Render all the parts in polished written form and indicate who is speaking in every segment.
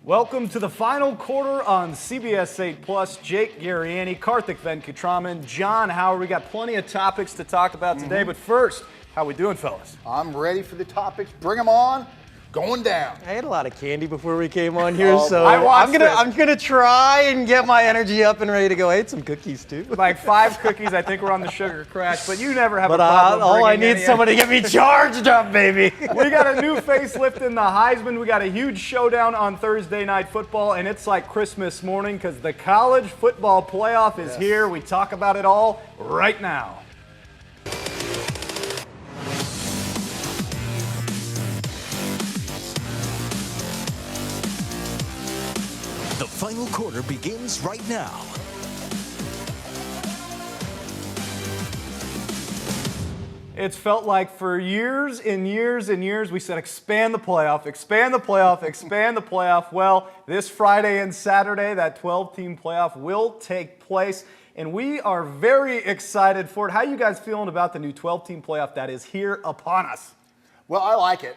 Speaker 1: Welcome to the final quarter on CBS 8 Plus. Jake Gariani, Karthik Venkatraman, John Howard. We got plenty of topics to talk about today, but first, how we doing, fellas?
Speaker 2: I'm ready for the topics. Bring them on. Going down.
Speaker 3: I had a lot of candy before we came on here, so
Speaker 1: I'm
Speaker 3: gonna try and get my energy up and ready to go. I ate some cookies too.
Speaker 1: Like 5 cookies. I think we're on the sugar crash, but you never have
Speaker 3: But
Speaker 1: a problem.
Speaker 3: all I
Speaker 1: bringing
Speaker 3: need is somebody to get me charged up, baby.
Speaker 1: We got a new facelift in the Heisman. We got a huge showdown on Thursday Night Football, and it's like Christmas morning because the college football playoff is here. We talk about it all right now.
Speaker 4: The final quarter begins right now.
Speaker 1: It's felt like for years and years and years we said expand the playoff, expand the playoff, expand the playoff. Well, this Friday and Saturday, that 12-team playoff will take place, and we are very excited for it. How are you guys feeling about the new 12-team playoff that is here upon us?
Speaker 2: Well, I like it.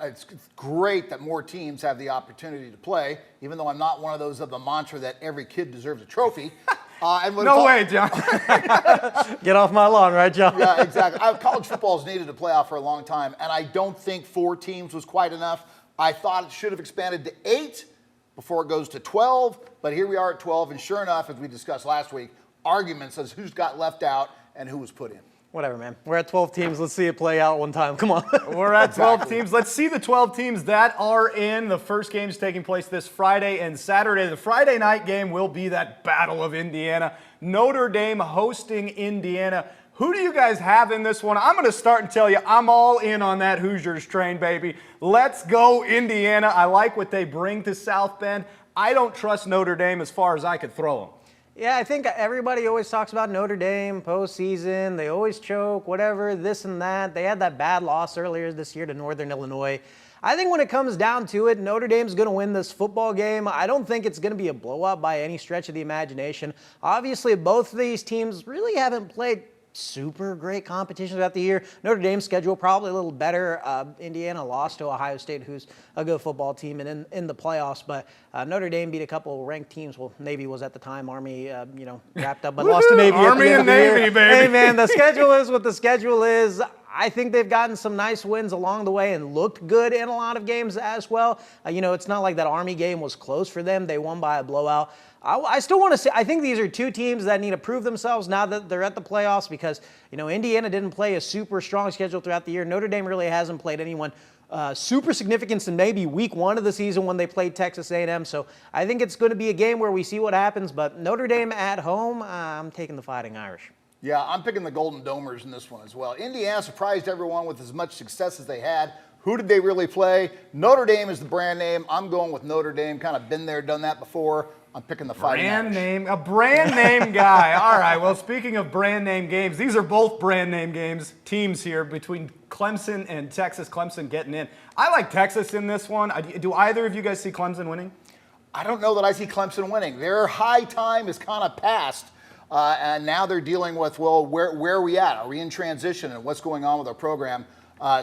Speaker 2: It's great that more teams have the opportunity to play, even though I'm not one of those of the mantra that every kid deserves a trophy.
Speaker 1: No way, John.
Speaker 3: Get off my lawn, right, John?
Speaker 2: Yeah, exactly. College football has needed a playoff for a long time, and I don't think 4 teams was quite enough. I thought it should have expanded to 8 before it goes to 12, but here we are at 12, and sure enough, as we discussed last week, arguments as who's got left out and who was put in.
Speaker 3: Whatever, man. We're at 12 teams. Let's see it play out one time. Come on.
Speaker 1: We're at 12 teams. Let's see the 12 teams that are in. The first game is taking place this Friday and Saturday. The Friday night game will be that Battle of Indiana. Notre Dame hosting Indiana. Who do you guys have in this one? I'm going to start and tell you I'm all in on that Hoosiers train, baby. Let's go, Indiana. I like what they bring to South Bend. I don't trust Notre Dame as far as I could throw them.
Speaker 3: Yeah, I think everybody always talks about Notre Dame postseason. They always choke, whatever, this and that. They had that bad loss earlier this year to Northern Illinois. I think when it comes down to it, Notre Dame's going to win this football game. I don't think it's going to be a blowout by any stretch of the imagination. Obviously, both of these teams really haven't played super great competition throughout the year. Notre Dame's schedule probably a little better. Indiana lost to Ohio State, who's a good football team and in the playoffs. But Notre Dame beat a couple ranked teams. Well, Navy was at the time. Army, wrapped up, but lost to Navy.
Speaker 1: Army and Navy, baby.
Speaker 3: Hey, man, the schedule is what the schedule is. I think they've gotten some nice wins along the way and looked good in a lot of games as well. It's not like that Army game was close for them. They won by a blowout. I still want to say, I think these are 2 teams that need to prove themselves now that they're at the playoffs because, Indiana didn't play a super strong schedule throughout the year. Notre Dame really hasn't played anyone super significant in maybe week 1 of the season when they played Texas A&M. So I think it's going to be a game where we see what happens. But Notre Dame at home, I'm taking the Fighting Irish.
Speaker 2: Yeah, I'm picking the Golden Domers in this one as well. Indiana surprised everyone with as much success as they had. Who did they really play? Notre Dame is the brand name. I'm going with Notre Dame. Kind of been there, done that before. I'm picking the Fighting Irish.
Speaker 1: A brand name guy. All right, well, speaking of brand name games, these are both brand name teams here between Clemson and Texas. Clemson getting in. I like Texas in this one. Do either of you guys see Clemson winning?
Speaker 2: I don't know that I see Clemson winning. Their high time is kind of past. And now they're dealing with, well, where are we at? Are we in transition and what's going on with our program?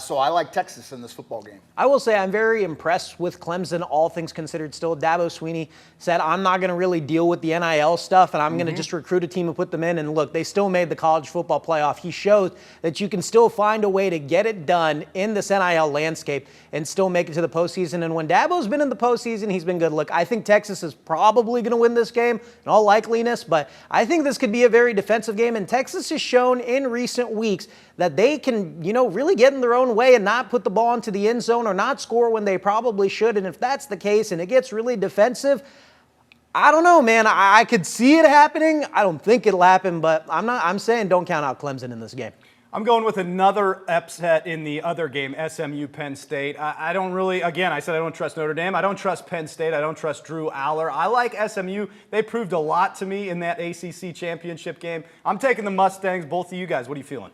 Speaker 2: So I like Texas in this football game.
Speaker 3: I will say I'm very impressed with Clemson, all things considered still. Dabo Swinney said, I'm not going to really deal with the NIL stuff, and I'm going to just recruit a team and put them in. And look, they still made the college football playoff. He showed that you can still find a way to get it done in this NIL landscape and still make it to the postseason. And when Dabo's been in the postseason, he's been good. Look, I think Texas is probably going to win this game in all likeliness, but I think this could be a very defensive game. And Texas has shown in recent weeks that they can, really get in their own way and not put the ball into the end zone or not score when they probably should. And if that's the case and it gets really defensive, I don't know, man. I could see it happening. I don't think it'll happen, but I'm saying don't count out Clemson in this game.
Speaker 1: I'm going with another upset in the other game, SMU Penn State. I don't really, again, I said I don't trust Notre Dame. I don't trust Penn State. I don't trust Drew Aller. I like SMU. They proved a lot to me in that ACC championship game. I'm taking the Mustangs. Both of you guys, what are you feeling?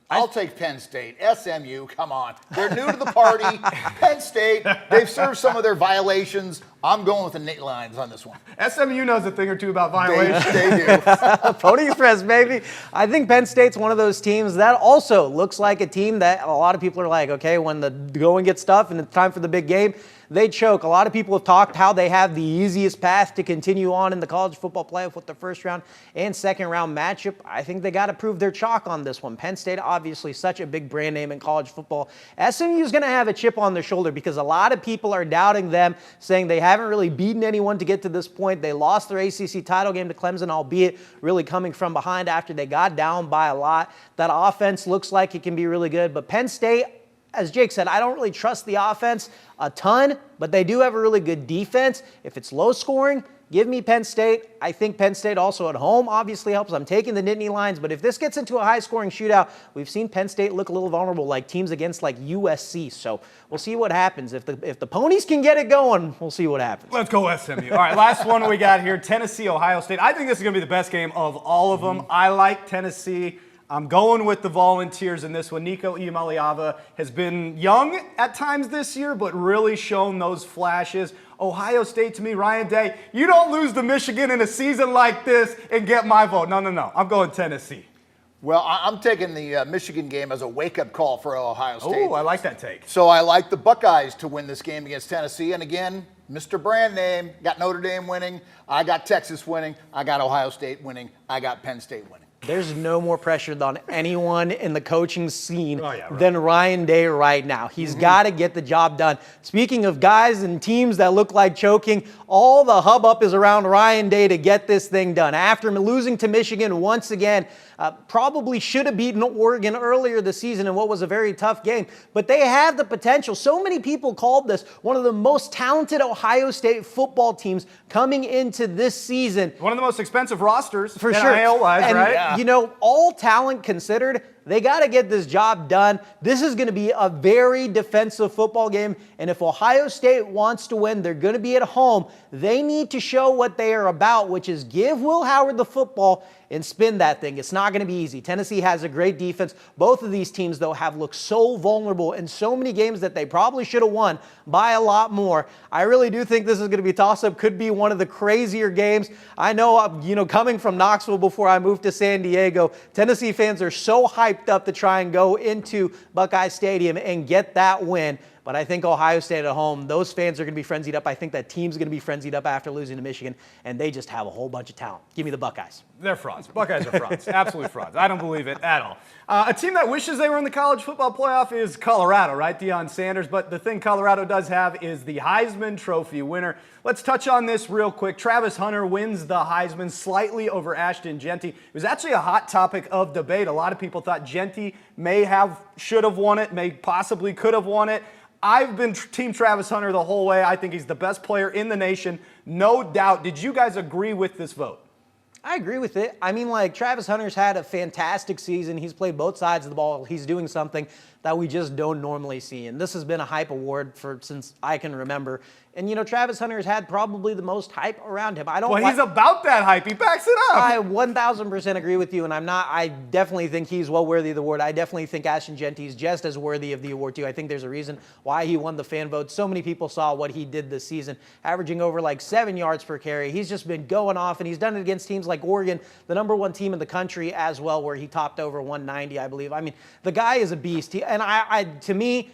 Speaker 2: I'll take Penn State. SMU, come on. They're new to the party. Penn State, they've served some of their violations. I'm going with the Nate Lions on this one.
Speaker 1: SMU knows a thing or two about violations.
Speaker 2: They do.
Speaker 3: Pony Express, baby. I think Penn State's one of those teams that also looks like a team that a lot of people are like, okay, when the going gets tough and it's time for the big game, they choke. A lot of people have talked how they have the easiest path to continue on in the college football playoff with the first round and second round matchup. I think they got to prove their chalk on this one. Penn State, obviously such a big brand name in college football. SMU is going to have a chip on their shoulder because a lot of people are doubting them, saying they haven't really beaten anyone to get to this point. They lost their ACC title game to Clemson, albeit really coming from behind after they got down by a lot. That offense looks like it can be really good, but Penn State, as Jake said, I don't really trust the offense a ton, but they do have a really good defense. If it's low scoring, give me Penn State. I think Penn State also at home obviously helps. I'm taking the Nittany Lions, but if this gets into a high-scoring shootout, we've seen Penn State look a little vulnerable like teams against like USC. So we'll see what happens. If the Ponies can get it going, we'll see what happens.
Speaker 1: Let's go SMU. All right, last one we got here, Tennessee, Ohio State. I think this is going to be the best game of all of them. I like Tennessee. I'm going with the Volunteers in this one. Nico Iamaleava has been young at times this year, but really shown those flashes. Ohio State, to me, Ryan Day, you don't lose to Michigan in a season like this and get my vote. No. I'm going Tennessee.
Speaker 2: Well, I'm taking the Michigan game as a wake-up call for Ohio State.
Speaker 1: Oh, I like that take.
Speaker 2: So I like the Buckeyes to win this game against Tennessee. And again, Mr. Brand Name, got Notre Dame winning. I got Texas winning. I got Ohio State winning. I got Penn State winning.
Speaker 3: There's no more pressure on anyone in the coaching scene than Ryan Day right now. He's got to get the job done. Speaking of guys and teams that look like choking, all the hubbub is around Ryan Day to get this thing done. After losing to Michigan once again, probably should have beaten Oregon earlier this season in what was a very tough game, but they have the potential. So many people called this one of the most talented Ohio State football teams coming into this season.
Speaker 1: One of the most expensive rosters
Speaker 3: for sure.
Speaker 1: NIL-wise, right?
Speaker 2: Yeah.
Speaker 3: You know, all talent considered, they got to get this job done. This is going to be a very defensive football game, and if Ohio State wants to win, they're going to be at home. They need to show what they are about, which is give Will Howard the football and spin that thing. It's not going to be easy. Tennessee has a great defense. Both of these teams, though, have looked so vulnerable in so many games that they probably should have won by a lot more. I really do think this is going to be a toss-up. Could be one of the crazier games. I know, coming from Knoxville before I moved to San Diego, Tennessee fans are so hyped up to try and go into Buckeye Stadium and get that win. But I think Ohio State at home, those fans are going to be frenzied up. I think that team's going to be frenzied up after losing to Michigan, and they just have a whole bunch of talent. Give me the Buckeyes.
Speaker 1: They're frauds. Buckeyes are frauds. Absolute frauds. I don't believe it at all. A team that wishes they were in the college football playoff is Colorado, right? Deion Sanders. But the thing Colorado does have is the Heisman Trophy winner. Let's touch on this real quick. Travis Hunter wins the Heisman slightly over Ashton Jeanty. It was actually a hot topic of debate. A lot of people thought Jeanty should have won it, possibly could have won it. I've been Team Travis Hunter the whole way. I think he's the best player in the nation, no doubt. Did you guys agree with this vote?
Speaker 3: I agree with it. I mean, Travis Hunter's had a fantastic season. He's played both sides of the ball. He's doing something that we just don't normally see. And this has been a hype award since I can remember. And, Travis Hunter has had probably the most hype around him.
Speaker 1: He's about that hype. He backs it up.
Speaker 3: I 1,000% agree with you, and I definitely think he's well worthy of the award. I definitely think Ashton Jeanty is just as worthy of the award, too. I think there's a reason why he won the fan vote. So many people saw what he did this season, averaging over 7 yards per carry. He's just been going off, and he's done it against teams like Oregon, the #1 team in the country as well, where he topped over 190, I believe. I mean, the guy is a beast. To me,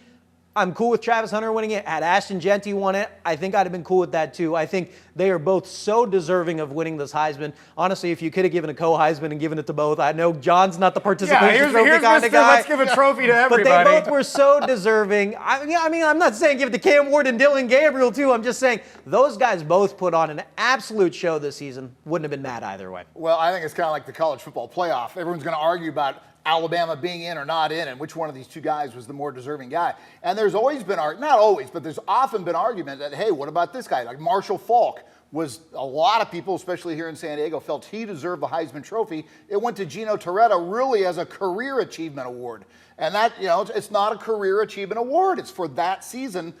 Speaker 3: I'm cool with Travis Hunter winning it. Had Ashton Jeanty won it, I think I'd have been cool with that too. I think they are both so deserving of winning this Heisman. Honestly, if you could have given a co-Heisman and given it to both, I know John's not the participation trophy kind of guy.
Speaker 1: Let's give a trophy to everybody.
Speaker 3: But they both were so deserving. I mean, I'm not saying give it to Cam Ward and Dylan Gabriel too. I'm just saying those guys both put on an absolute show this season. Wouldn't have been mad either way.
Speaker 2: Well, I think it's kind of like the college football playoff. Everyone's going to argue about Alabama being in or not in, and which one of these two guys was the more deserving guy. And there's always been, not always, but there's often been argument that, hey, what about this guy? Like Marshall Faulk was, a lot of people, especially here in San Diego, felt he deserved the Heisman Trophy. It went to Gino Torretta really as a career achievement award. And that, it's not a career achievement award. It's for that season.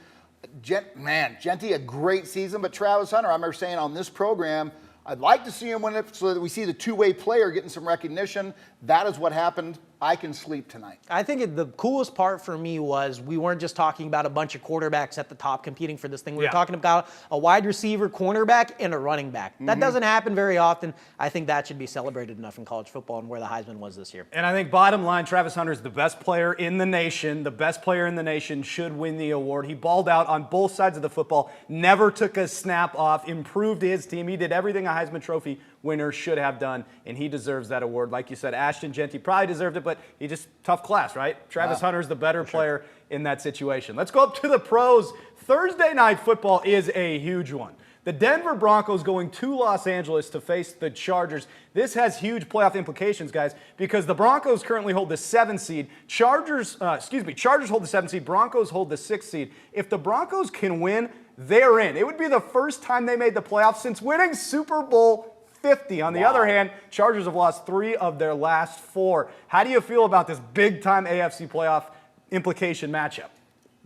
Speaker 2: Jeanty, a great season, but Travis Hunter, I remember saying on this program, I'd like to see him win it so that we see the two-way player getting some recognition. That is what happened I can sleep tonight.
Speaker 3: I think the coolest part for me was we weren't just talking about a bunch of quarterbacks at the top competing for this thing. We were talking about a wide receiver, cornerback, and a running back. That doesn't happen very often. I think that should be celebrated enough in college football and where the Heisman was this year.
Speaker 1: And I think bottom line, Travis Hunter is the best player in the nation. The best player in the nation should win the award. He balled out on both sides of the football, never took a snap off, improved his team. He did everything a Heisman Trophy winner should have done, and he deserves that award. Like you said, Ashton Genty probably deserved it, but he just tough class, right? Travis Hunter's the better player in that situation. Let's go up to the pros. Thursday night football is a huge one. The Denver Broncos going to Los Angeles to face the Chargers. This has huge playoff implications, guys, because the Broncos currently hold the 7th seed. Chargers hold the 7th seed. Broncos hold the 6th seed. If the Broncos can win, they're in. It would be the first time they made the playoffs since winning Super Bowl 50. On the other hand, Chargers have lost 3 of their last 4. How do you feel about this big-time AFC playoff implication matchup?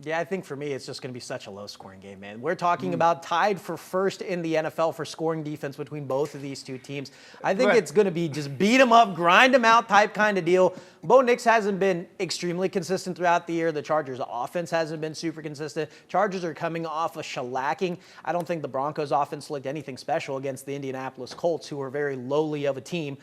Speaker 3: Yeah, I think for me, it's just going to be such a low-scoring game, man. We're talking about tied for first in the NFL for scoring defense between both of these two teams. I think it's going to be just beat them up, grind them out type kind of deal. Bo Nix hasn't been extremely consistent throughout the year. The Chargers' offense hasn't been super consistent. Chargers are coming off a shellacking. I don't think the Broncos' offense looked anything special against the Indianapolis Colts, who are very lowly of a team,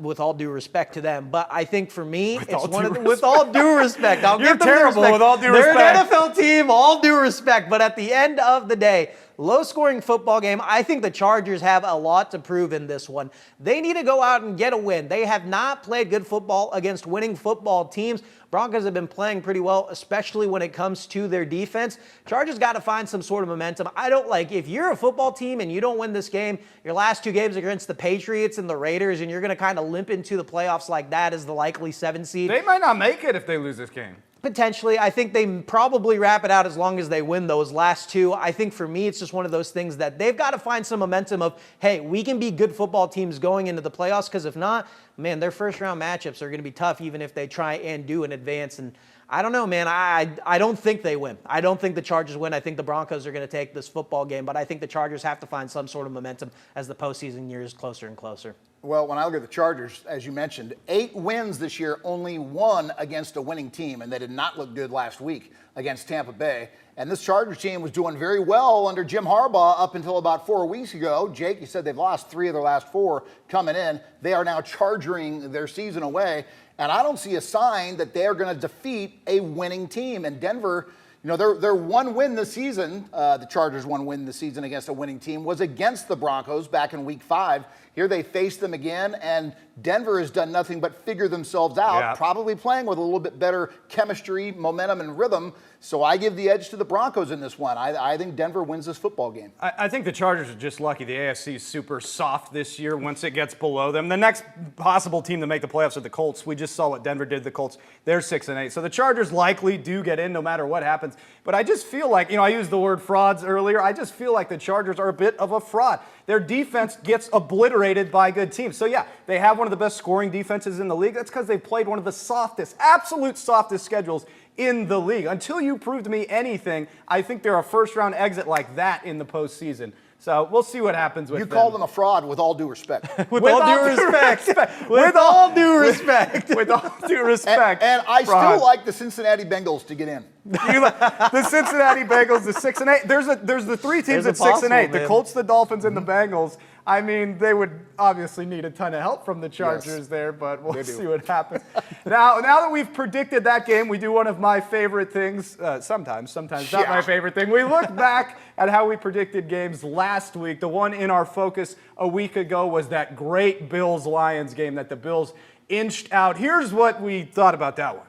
Speaker 3: with all due respect to them. But I think for me, with all due respect, I'll give them
Speaker 1: terrible
Speaker 3: respect.
Speaker 1: with all due
Speaker 3: They're
Speaker 1: respect.
Speaker 3: an NFL team, all due respect. But at the end of the day, low-scoring football game. I think the Chargers have a lot to prove in this one. They need to go out and get a win. They have not played good football against winning football teams. Broncos have been playing pretty well, especially when it comes to their defense. Chargers got to find some sort of momentum. If you're a football team and you don't win this game, your last 2 games are against the Patriots and the Raiders, and you're going to kind of limp into the playoffs like that as the likely 7 seed.
Speaker 1: They might not make it if they lose this game.
Speaker 3: Potentially. I think they probably wrap it out as long as they win those last 2. I think for me, it's just one of those things that they've got to find some momentum of, hey, we can be good football teams going into the playoffs, because if not, man, their first-round matchups are going to be tough even if they try and do an advance. And I don't know, man. I don't think they win. I don't think the Chargers win. I think the Broncos are going to take this football game, but I think the Chargers have to find some sort of momentum as the postseason years closer and closer.
Speaker 2: Well, when I look at the Chargers, as you mentioned, 8 wins this year, only 1 against a winning team, and they did not look good last week against Tampa Bay. And this Chargers team was doing very well under Jim Harbaugh up until about 4 weeks ago. Jake, you said they've lost 3 of their last 4 coming in. They are now charging their season away, and I don't see a sign that they are going to defeat a winning team. And Denver, their one win this season, the Chargers' one win this season against a winning team, was against the Broncos back in Week 5. Here they faced them again, and Denver has done nothing but figure themselves out, probably playing with a little bit better chemistry, momentum, and rhythm. So I give the edge to the Broncos in this one. I think Denver wins this football game.
Speaker 1: I think the Chargers are just lucky. The AFC is super soft this year once it gets below them. The next possible team to make the playoffs are the Colts. We just saw what Denver did to the Colts. They're 6-8. So the Chargers likely do get in no matter what happens. But I just feel like, I used the word frauds earlier. I just feel like the Chargers are a bit of a fraud. Their defense gets obliterated by good teams. So, yeah, they have one of the best scoring defenses in the league. That's because they've played one of the softest, absolute softest schedules in the league. Until you prove to me anything, I think they're a first-round exit like that in the postseason. So we'll see what happens with them.
Speaker 2: You call them a fraud with all due respect.
Speaker 1: With all due respect.
Speaker 3: With all due respect.
Speaker 1: With all due respect.
Speaker 2: And I still like the Cincinnati Bengals to get in.
Speaker 1: The Cincinnati Bengals, the 6-8. There's the 3 teams at 6-8. The Colts, the Dolphins, and the Bengals. I mean, they would obviously need a ton of help from the Chargers there, but we'll see what happens. Now that we've predicted that game, we do one of my favorite things, sometimes not my favorite thing. We look back at how we predicted games last week. The one in our focus a week ago was that great Bills-Lions game that the Bills inched out. Here's what we thought about that one.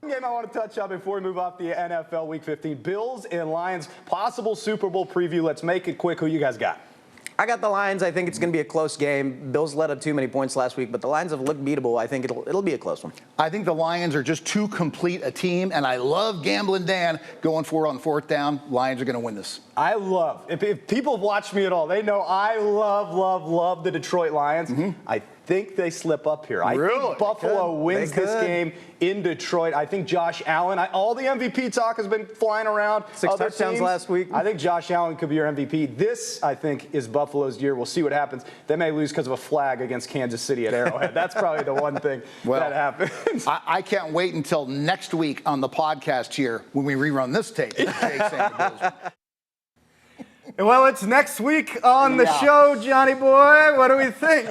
Speaker 1: Game I want to touch on before we move off the NFL Week 15. Bills and Lions, possible Super Bowl preview. Let's make it quick. Who you guys got?
Speaker 3: I got the Lions. I think it's going to be a close game. Bills let up too many points last week, but the Lions have looked beatable. I think it'll be a close one.
Speaker 2: I think the Lions are just too complete a team, and I love Gambling Dan going for it on 4th down. Lions are going to win this.
Speaker 1: If people have watched me at all, they know I love the Detroit Lions. I think they slip up here. I
Speaker 2: Really?
Speaker 1: think Buffalo wins this game in Detroit. I think Josh Allen, all the MVP talk has been flying around.
Speaker 3: 6
Speaker 1: Other
Speaker 3: touchdowns
Speaker 1: teams,
Speaker 3: last week.
Speaker 1: I think Josh Allen could be your MVP. This, I think, is Buffalo's year. We'll see what happens. They may lose because of a flag against Kansas City at Arrowhead. That's probably the one thing that happens.
Speaker 2: I can't wait until next week on the podcast here when we rerun this tape.
Speaker 1: Well, it's next week on the show, Johnny boy. What do we think?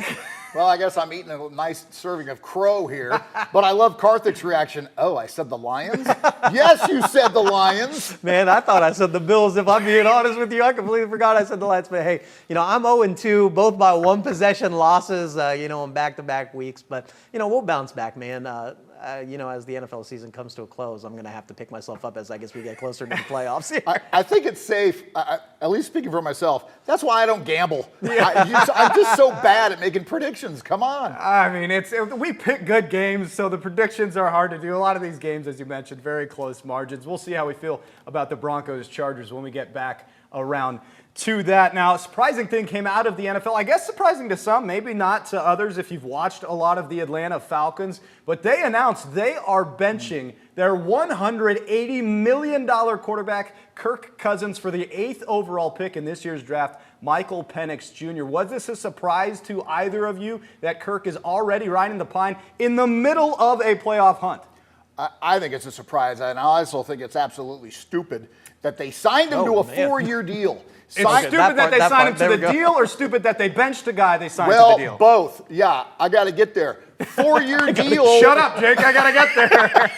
Speaker 2: Well, I guess I'm eating a nice serving of crow here, but I love Karthik's reaction. Oh, I said the Lions? Yes, you said the Lions.
Speaker 3: Man, I thought I said the Bills. If I'm being honest with you, I completely forgot I said the Lions. But hey, I'm 0-2, both by one possession losses, in back-to-back weeks. But, we'll bounce back, man. As the NFL season comes to a close, I'm going to have to pick myself up as I guess we get closer to the playoffs here.
Speaker 2: I think it's safe, at least speaking for myself. That's why I don't gamble. I'm just so bad at making predictions. Come on.
Speaker 1: I mean, we pick good games, so the predictions are hard to do. A lot of these games, as you mentioned, very close margins. We'll see how we feel about the Broncos-Chargers when we get back around to that. Now, a surprising thing came out of the NFL. I guess surprising to some, maybe not to others if you've watched a lot of the Atlanta Falcons. But they announced they are benching their $180 million quarterback, Kirk Cousins, for the 8th overall pick in this year's draft, Michael Penix Jr. Was this a surprise to either of you that Kirk is already riding the pine in the middle of a playoff hunt?
Speaker 2: I think it's a surprise, and I also think it's absolutely stupid that they signed him to a 4-year deal.
Speaker 1: It's stupid that they signed him to the deal, or stupid that they benched a guy they signed to the deal?
Speaker 2: Well, both. Yeah, I got to get there. 4-year deal.
Speaker 1: Shut up, Jake. I got to get there.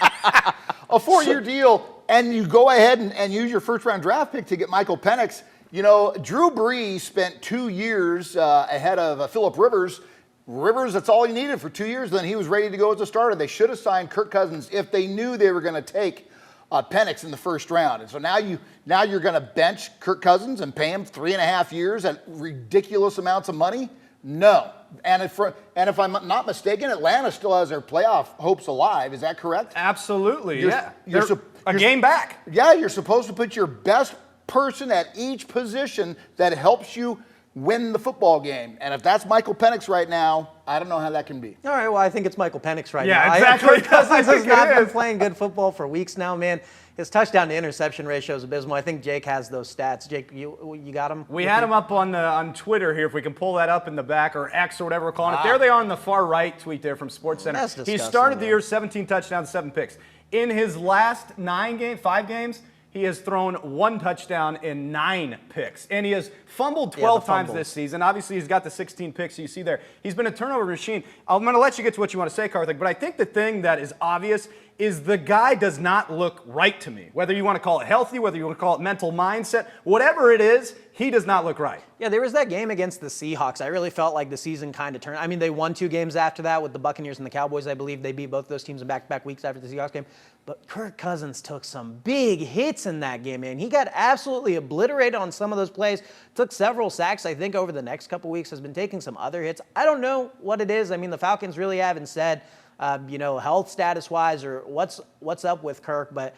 Speaker 2: A 4-year deal, and you go ahead and use your first-round draft pick to get Michael Penix. Drew Brees spent 2 years ahead of Phillip Rivers. That's all he needed for 2 years. Then he was ready to go as a starter. They should have signed Kirk Cousins if they knew they were going to take Penix in the first round. And so now you're going to bench Kirk Cousins and pay him 3.5 years at ridiculous amounts of money? No. And if I'm not mistaken, Atlanta still has their playoff hopes alive. Is that correct?
Speaker 1: Absolutely,
Speaker 2: yeah.
Speaker 1: They're a game back.
Speaker 2: Yeah, you're supposed to put your best person at each position that helps you win the football game. And if that's Michael Penix right now, I don't know how that can be.
Speaker 3: All right, well, I think it's Michael Penix right now.
Speaker 1: Yeah, exactly.
Speaker 3: Kirk Cousins has not been playing good football for weeks now, man. His touchdown to interception ratio is abysmal. I think Jake has those stats. Jake, you got them?
Speaker 1: We had them up on Twitter here, if we can pull that up in the back, or X or whatever we're calling it. There they are on the far right tweet there from SportsCenter.
Speaker 3: That's disgusting,
Speaker 1: he started the year 17 touchdowns, 7 picks. In his last 5 games, he has thrown 1 touchdown in 9 picks. And he has fumbled 12 times this season. Obviously, he's got the 16 picks you see there. He's been a turnover machine. I'm going to let you get to what you want to say, Karthik, but I think the thing that is obvious is the guy does not look right to me. Whether you want to call it healthy, whether you want to call it mental mindset, whatever it is, he does not look right.
Speaker 3: Yeah, there was that game against the Seahawks. I really felt like the season kind of turned. I mean, they won 2 games after that with the Buccaneers and the Cowboys, I believe. They beat both those teams in back-to-back weeks after the Seahawks game. But Kirk Cousins took some big hits in that game, man. He got absolutely obliterated on some of those plays, took several sacks, I think, over the next couple weeks, has been taking some other hits. I don't know what it is. I mean, the Falcons really haven't said, health status-wise or what's up with Kirk, but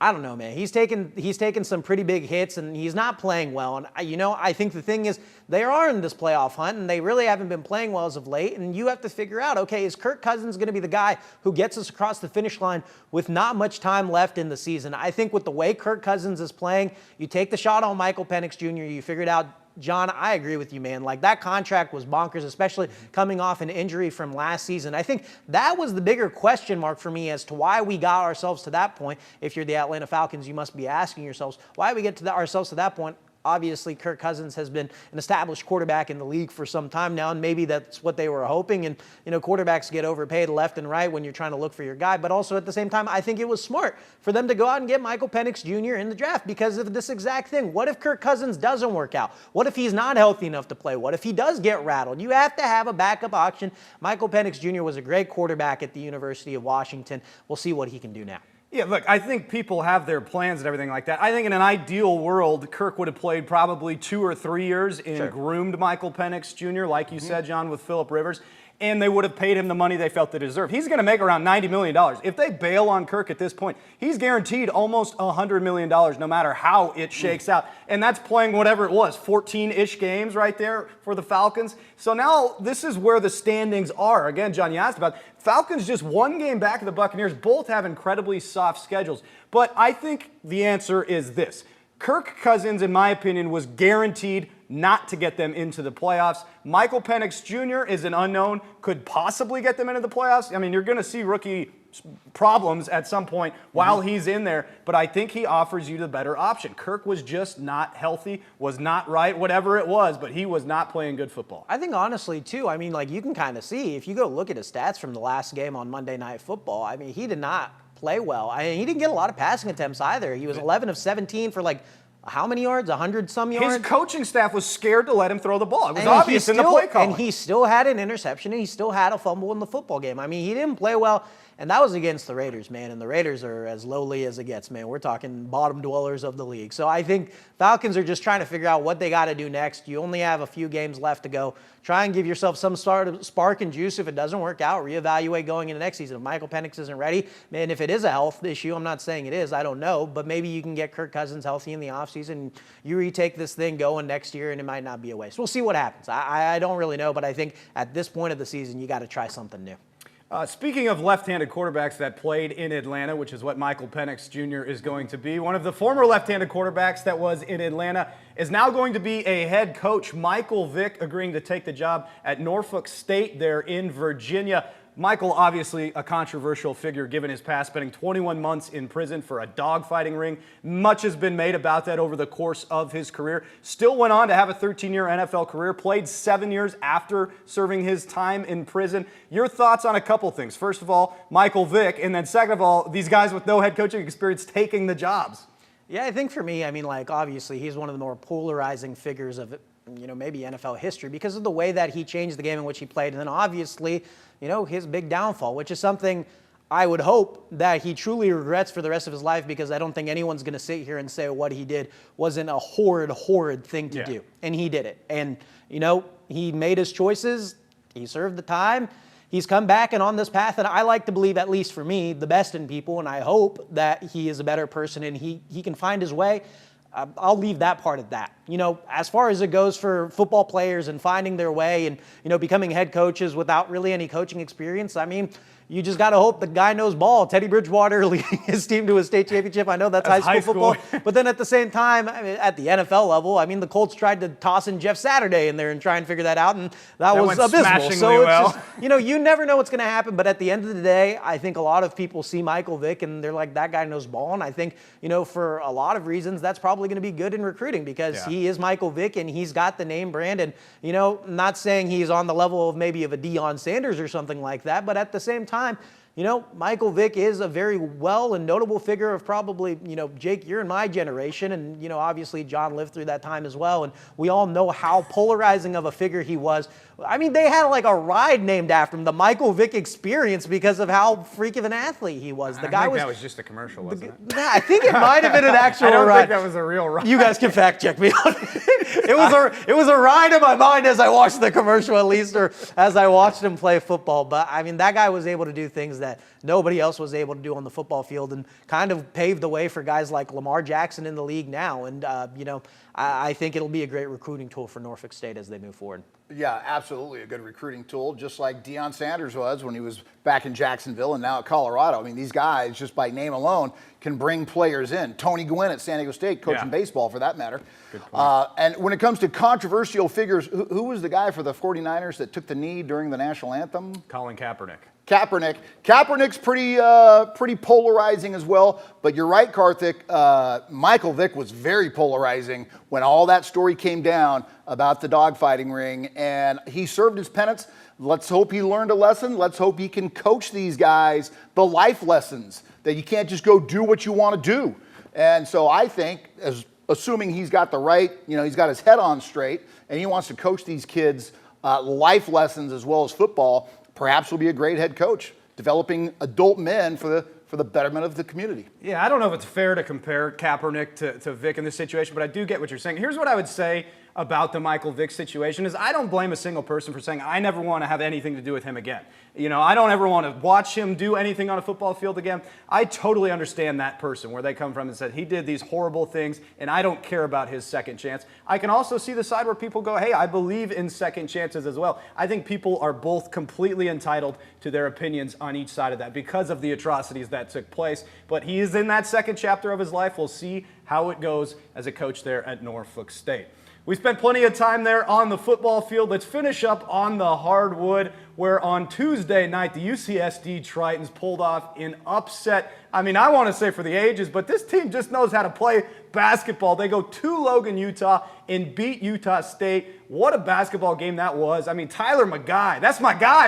Speaker 3: I don't know, man. He's taken some pretty big hits, and he's not playing well. And, I think the thing is they are in this playoff hunt, and they really haven't been playing well as of late. And you have to figure out, okay, is Kirk Cousins going to be the guy who gets us across the finish line with not much time left in the season? I think with the way Kirk Cousins is playing, you take the shot on Michael Penix Jr., you figure it out. John, I agree with you, man. Like, that contract was bonkers, especially coming off an injury from last season. I think that was the bigger question mark for me as to why we got ourselves to that point. If you're the Atlanta Falcons, you must be asking yourselves, why we get to ourselves to that point? Obviously, Kirk Cousins has been an established quarterback in the league for some time now, and maybe that's what they were hoping. And, quarterbacks get overpaid left and right when you're trying to look for your guy. But also at the same time, I think it was smart for them to go out and get Michael Penix Jr. in the draft because of this exact thing. What if Kirk Cousins doesn't work out? What if he's not healthy enough to play? What if he does get rattled? You have to have a backup option. Michael Penix Jr. was a great quarterback at the University of Washington. We'll see what he can do now.
Speaker 1: Yeah, look, I think people have their plans and everything like that. I think in an ideal world, Kirk would have played probably 2 or 3 years in groomed Michael Penix Jr., like you said, John, with Phillip Rivers. and they would have paid him the money they felt they deserved. He's going to make around $90 million. If they bail on Kirk at this point, he's guaranteed almost $100 million no matter how it shakes out. And that's playing whatever it was, 14-ish games right there for the Falcons. So now this is where the standings are. Again, John, you asked about Falcons just one game back of the Buccaneers. Both have incredibly soft schedules. But I think the answer is this. Kirk Cousins, in my opinion, was guaranteed not to get them into the playoffs. Michael Penix Jr. is an unknown, could possibly get them into the playoffs. I mean, you're going to see rookie problems at some point while he's in there, but I think he offers you the better option. Kirk was just not healthy, was not right, whatever it was, but he was not playing good football.
Speaker 3: I think honestly, too, I mean, like you can kind of see, if you go look at his stats from the last game on Monday Night Football, I mean, he did not play well. I mean, he didn't get a lot of passing attempts either. He was 11 of 17 for like how many yards? 100-some yards?
Speaker 1: His coaching staff was scared to let him throw the ball. It was obvious in the play calling.
Speaker 3: And he still had an interception, and he still had a fumble in the football game. I mean, he didn't play well, and that was against the Raiders, man. And the Raiders are as lowly as it gets, man. We're talking bottom dwellers of the league. So I think Falcons are just trying to figure out what they got to do next. You only have a few games left to go. Try and give yourself some sort of spark and juice. If it doesn't work out, reevaluate going into next season. If Michael Penix isn't ready, man, if it is a health issue, I'm not saying it is, I don't know, but maybe you can get Kirk Cousins healthy in the offseason. You retake this thing going next year, and it might not be a waste. We'll see what happens. I don't really know, but I think at this point of the season, you got to try something new.
Speaker 1: Speaking of left-handed quarterbacks that played in Atlanta, which is what Michael Penix Jr. is going to be, one of the former left-handed quarterbacks that was in Atlanta is now going to be a head coach. Michael Vick agreeing to take the job at Norfolk State there in Virginia. Michael, obviously a controversial figure given his past, spending 21 months in prison for a dogfighting ring. Much has been made about that over the course of his career. Still went on to have a 13-year NFL career, played 7 years after serving his time in prison. Your thoughts on a couple things. First of all, Michael Vick, and then second of all, these guys with no head coaching experience taking the jobs.
Speaker 3: Yeah, I think for me, I mean, like, obviously he's one of the more polarizing figures of, maybe NFL history because of the way that he changed the game in which he played. And then obviously, his big downfall, which is something I would hope that he truly regrets for the rest of his life, because I don't think anyone's going to sit here and say what he did wasn't a horrid thing to do. And he did it. And, he made his choices. He served the time. He's come back and on this path, and I like to believe, at least for me, the best in people, and I hope that he is a better person and he can find his way. I'll leave that part at that. As far as it goes for football players and finding their way and, becoming head coaches without really any coaching experience, I mean, you just got to hope the guy knows ball. Teddy Bridgewater leading his team to a state championship. I know that's high school football. But then at the same time, I mean, at the NFL level, I mean, the Colts tried to toss in Jeff Saturday in there and try and figure that out, and that was abysmal. So it's just, you never know what's going to happen. But at the end of the day, I think a lot of people see Michael Vick and they're like, that guy knows ball. And I think, for a lot of reasons, that's probably going to be good in recruiting because he is Michael Vick and he's got the name brand. And, not saying he's on the level of maybe of a Deion Sanders or something like that, but at the same time, Michael Vick is a very well and notable figure of probably, Jake, you're in my generation, and, obviously John lived through that time as well, and we all know how polarizing of a figure he was. I mean, they had like a ride named after him, the Michael Vick Experience, because of how freak of an athlete he was.
Speaker 1: I think that was just a commercial, wasn't it?
Speaker 3: Nah, I think it might have been an actual ride.
Speaker 1: I don't think that was a real ride.
Speaker 3: You guys can fact check me on it. It was a ride in my mind as I watched the commercial, at least, or as I watched him play football. But I mean, that guy was able to do things that nobody else was able to do on the football field, and kind of paved the way for guys like Lamar Jackson in the league now. And I think it'll be a great recruiting tool for Norfolk State as they move forward.
Speaker 2: Yeah, absolutely a good recruiting tool, just like Deion Sanders was when he was back in Jacksonville and now at Colorado. I mean, these guys, just by name alone, can bring players in. Tony Gwynn at San Diego State, coaching baseball for that matter.
Speaker 1: Good point.
Speaker 2: And when it comes to controversial figures, who was the guy for the 49ers that took the knee during the national anthem?
Speaker 1: Colin Kaepernick.
Speaker 2: Kaepernick's pretty polarizing as well. But you're right, Karthik. Michael Vick was very polarizing when all that story came down about the dogfighting ring, and he served his penance. Let's hope he learned a lesson. Let's hope he can coach these guys the life lessons that you can't just go do what you want to do. And so I think, assuming he's got the right, he's got his head on straight, and he wants to coach these kids life lessons as well as football, perhaps will be a great head coach, developing adult men for the betterment of the community.
Speaker 1: Yeah, I don't know if it's fair to compare Kaepernick to Vick in this situation, but I do get what you're saying. Here's what I would say about the Michael Vick situation is I don't blame a single person for saying, I never want to have anything to do with him again. You know, I don't ever want to watch him do anything on a football field again. I totally understand that person, where they come from and said, he did these horrible things, and I don't care about his second chance. I can also see the side where people go, hey, I believe in second chances as well. I think people are both completely entitled to their opinions on each side of that because of the atrocities that took place. But he is in that second chapter of his life. We'll see how it goes as a coach there at Norfolk State. We spent plenty of time there on the football field. Let's finish up on the hardwood, where on Tuesday night, the UCSD Tritons pulled off an upset. I mean, I want to say for the ages, but this team just knows how to play basketball. They go to Logan, Utah, and beat Utah State. What a basketball game that was. I mean, Tyler McGuy, that's my guy.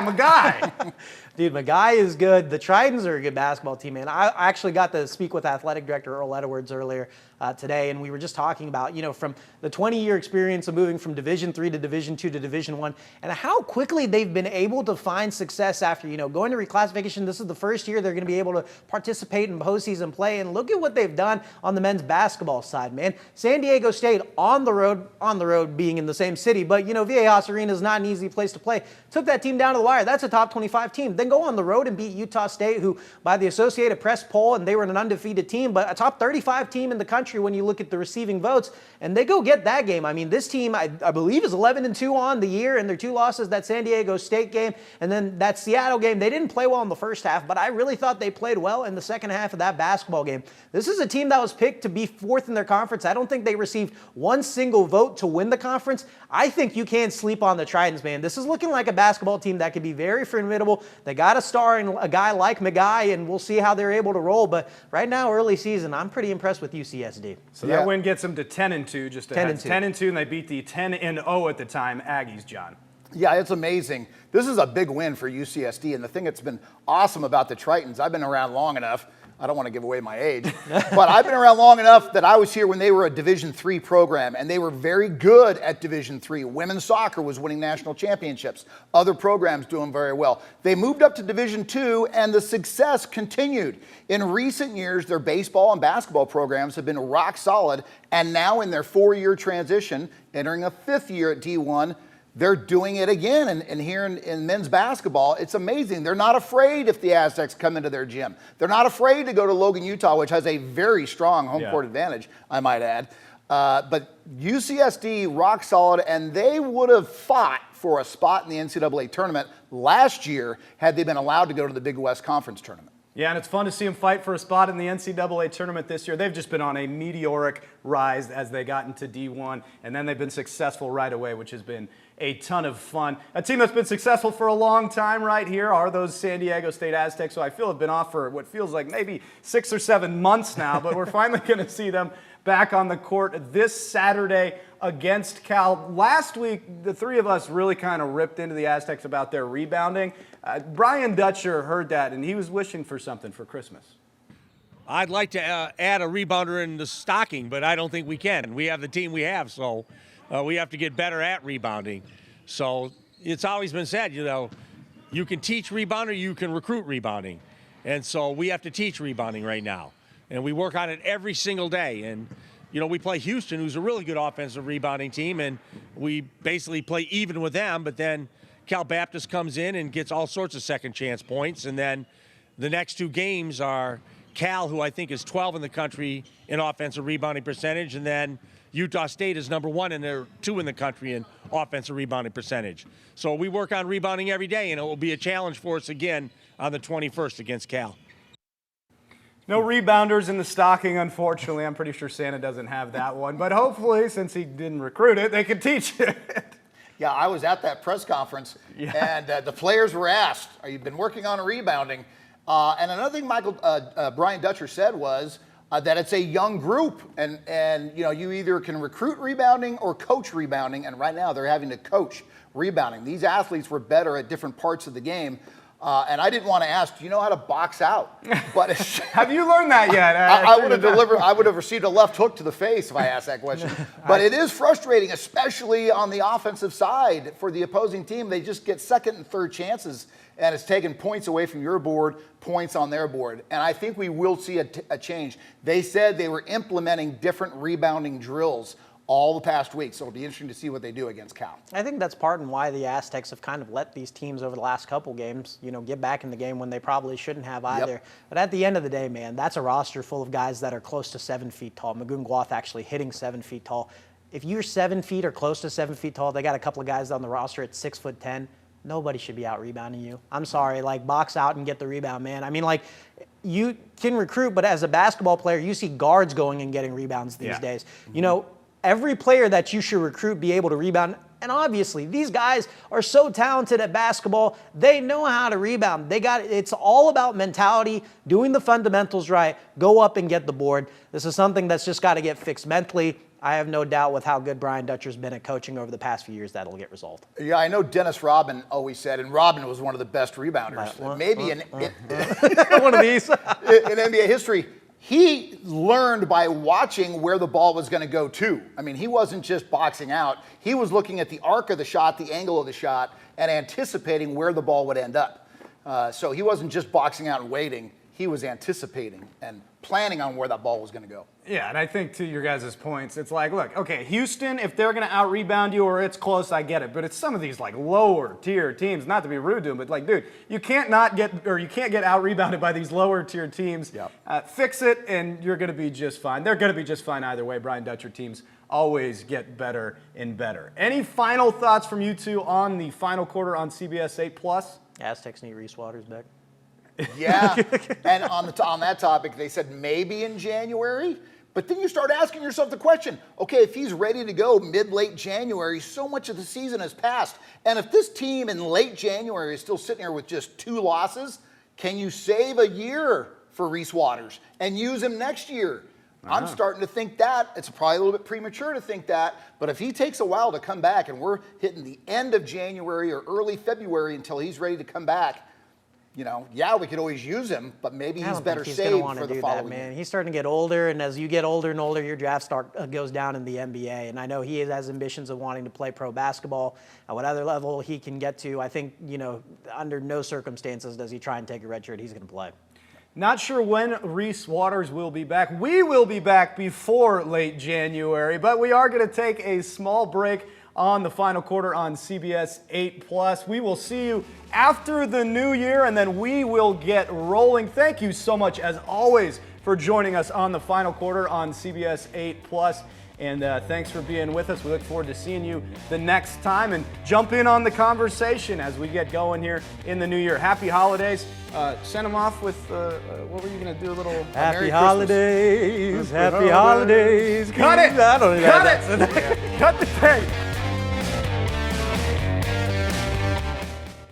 Speaker 3: Dude, McGuy is good. The Tritons are a good basketball team, man. I actually got to speak with athletic director Earl Edwards earlier today, and we were just talking about, you know, from the 20-year experience of moving from Division III to Division II to Division I, and how quickly they've been able to find success after, you know, going to reclassification. This is the first year they're going to be able to participate in postseason play, and look at what they've done on the men's basketball side, man. San Diego State on the road being in the same city, but, you know, Viejas Arena is not an easy place to play. Took that team down to the wire. That's a top 25 team. Then go on the road and beat Utah State, who by the Associated Press poll, and they were an undefeated team, but a top 35 team in the country when you look at the receiving votes, and they go get that game. I mean, this team, I believe, is 11-2 on the year, and their 2 losses, that San Diego State game, and then that Seattle game. They didn't play well in the first half, but I really thought they played well in the second half of that basketball game. This is a team that was picked to be 4th in their conference. I don't think they received one single vote to win the conference. I think you can't sleep on the Tritons, man. This is looking like a basketball team that could be very formidable. They got a star in a guy like McGuy, and we'll see how they're able to roll. But right now, early season, I'm pretty impressed with UCSD.
Speaker 1: So that win gets them to 10-2, just
Speaker 3: 10-2,
Speaker 1: and they beat the 10-0 at the time Aggies, John.
Speaker 2: Yeah, it's amazing. This is a big win for UCSD, and the thing that's been awesome about the Tritons, I've been around long enough. I don't want to give away my age, but I've been around long enough that I was here when they were a Division III program, and they were very good at Division III. Women's soccer was winning national championships. Other programs doing very well. They moved up to Division II, and the success continued. In recent years, their baseball and basketball programs have been rock solid, and now in their 4-year transition, entering a 5th year at D1, they're doing it again. And here in men's basketball, it's amazing. They're not afraid if the Aztecs come into their gym. They're not afraid to go to Logan, Utah, which has a very strong home court advantage, I might add. But UCSD, rock solid, and they would have fought for a spot in the NCAA tournament last year had they been allowed to go to the Big West Conference tournament.
Speaker 1: Yeah, and it's fun to see them fight for a spot in the NCAA tournament this year. They've just been on a meteoric rise as they got into D1, and then they've been successful right away, which has been a ton of fun. A team that's been successful for a long time right here are those San Diego State Aztecs, who I feel have been off for what feels like maybe 6 or 7 months now, but we're finally going to see them back on the court this Saturday against Cal. Last week, the three of us really kind of ripped into the Aztecs about their rebounding. Brian Dutcher heard that, and he was wishing for something for Christmas.
Speaker 5: I'd like to add a rebounder in the stocking, but I don't think we can. We have the team we have, so we have to get better at rebounding. So it's always been said, you know, you can teach rebounder, you can recruit rebounding. And so we have to teach rebounding right now. And we work on it every single day. And, you know, we play Houston, who's a really good offensive rebounding team, and we basically play even with them, but then Cal Baptist comes in and gets all sorts of second chance points. And then the next 2 games are Cal, who I think is 12 in the country in offensive rebounding percentage, and then Utah State is number 1 and they're 2 in the country in offensive rebounding percentage. So we work on rebounding every day, and it will be a challenge for us again on the 21st against Cal.
Speaker 1: No rebounders in the stocking, unfortunately. I'm pretty sure Santa doesn't have that one, but hopefully, since he didn't recruit it, they can teach it.
Speaker 2: Yeah, I was at that press conference, and the players were asked, "Are you been working on rebounding?" And another thing Brian Dutcher said was that it's a young group, and you know, you either can recruit rebounding or coach rebounding, and right now they're having to coach rebounding. These athletes were better at different parts of the game. And I didn't want to ask, do you know how to box out? But
Speaker 1: have you learned that yet?
Speaker 2: I would have received a left hook to the face if I asked that question. But it is frustrating, especially on the offensive side for the opposing team. They just get second and third chances, and it's taking points away from your board, points on their board. And I think we will see a change. They said they were implementing different rebounding drills all the past week. So it'll be interesting to see what they do against Cal.
Speaker 3: I think that's part and why the Aztecs have kind of let these teams over the last couple games, get back in the game when they probably shouldn't have either.
Speaker 2: Yep.
Speaker 3: But at the end of the day, man, that's a roster full of guys that are close to 7 feet tall. Magoon actually hitting 7 feet tall. If you're 7 feet or close to 7 feet tall, they got a couple of guys on the roster at 6'10". Nobody should be out rebounding you. I'm sorry, box out and get the rebound, man. I mean, you can recruit, but as a basketball player, you see guards going and getting rebounds these days. Every player that you should recruit be able to rebound. And obviously, these guys are so talented at basketball. They know how to rebound. It's all about mentality, doing the fundamentals right, go up and get the board. This is something that's just got to get fixed mentally. I have no doubt with how good Brian Dutcher's been at coaching over the past few years, that'll get resolved.
Speaker 2: Yeah, I know Dennis Rodman always said, and Rodman was one of the best rebounders, maybe in
Speaker 3: one of these.
Speaker 2: in NBA history. He learned by watching where the ball was going to go to. I mean, he wasn't just boxing out. He was looking at the arc of the shot, the angle of the shot, and anticipating where the ball would end up. So he wasn't just boxing out and waiting. He was anticipating and planning on where that ball was going to go.
Speaker 1: Yeah, and I think to your guys' points, it's look, okay, Houston, if they're going to out-rebound you or it's close, I get it. But it's some of these lower-tier teams, not to be rude to them, but dude, you can't get out-rebounded by these lower-tier teams.
Speaker 2: Yep.
Speaker 1: Fix it, and you're going to be just fine. They're going to be just fine either way. Brian Dutcher teams always get better and better. Any final thoughts from you two on the final quarter on CBS 8+?
Speaker 3: Aztecs need Reese Waters back.
Speaker 2: Yeah, and on that topic, they said maybe in January. But then you start asking yourself the question, okay, if he's ready to go mid-late January, so much of the season has passed. And if this team in late January is still sitting here with just 2 losses, can you save a year for Reese Waters and use him next year? I'm starting to think that. It's probably a little bit premature to think that. But if he takes a while to come back and we're hitting the end of January or early February until he's ready to come back, we could always use him, but maybe he's better saved for the following year.
Speaker 3: He's starting to get older, and as you get older and older, your draft goes down in the NBA. And I know he has ambitions of wanting to play pro basketball. At whatever level he can get to, I think, under no circumstances does he try and take a red shirt. He's going to play.
Speaker 1: Not sure when Reese Waters will be back. We will be back before late January, but we are going to take a small break on the final quarter on CBS 8+. We will see you after the new year, and then we will get rolling. Thank you so much, as always, for joining us on the final quarter on CBS 8+. And thanks for being with us. We look forward to seeing you the next time, and jump in on the conversation as we get going here in the new year. Happy holidays. Send them off with, what were you going to do? A little
Speaker 3: Happy holidays. Happy holidays.
Speaker 1: Cut it.
Speaker 3: I don't know.
Speaker 1: Cut it. Cut the tape.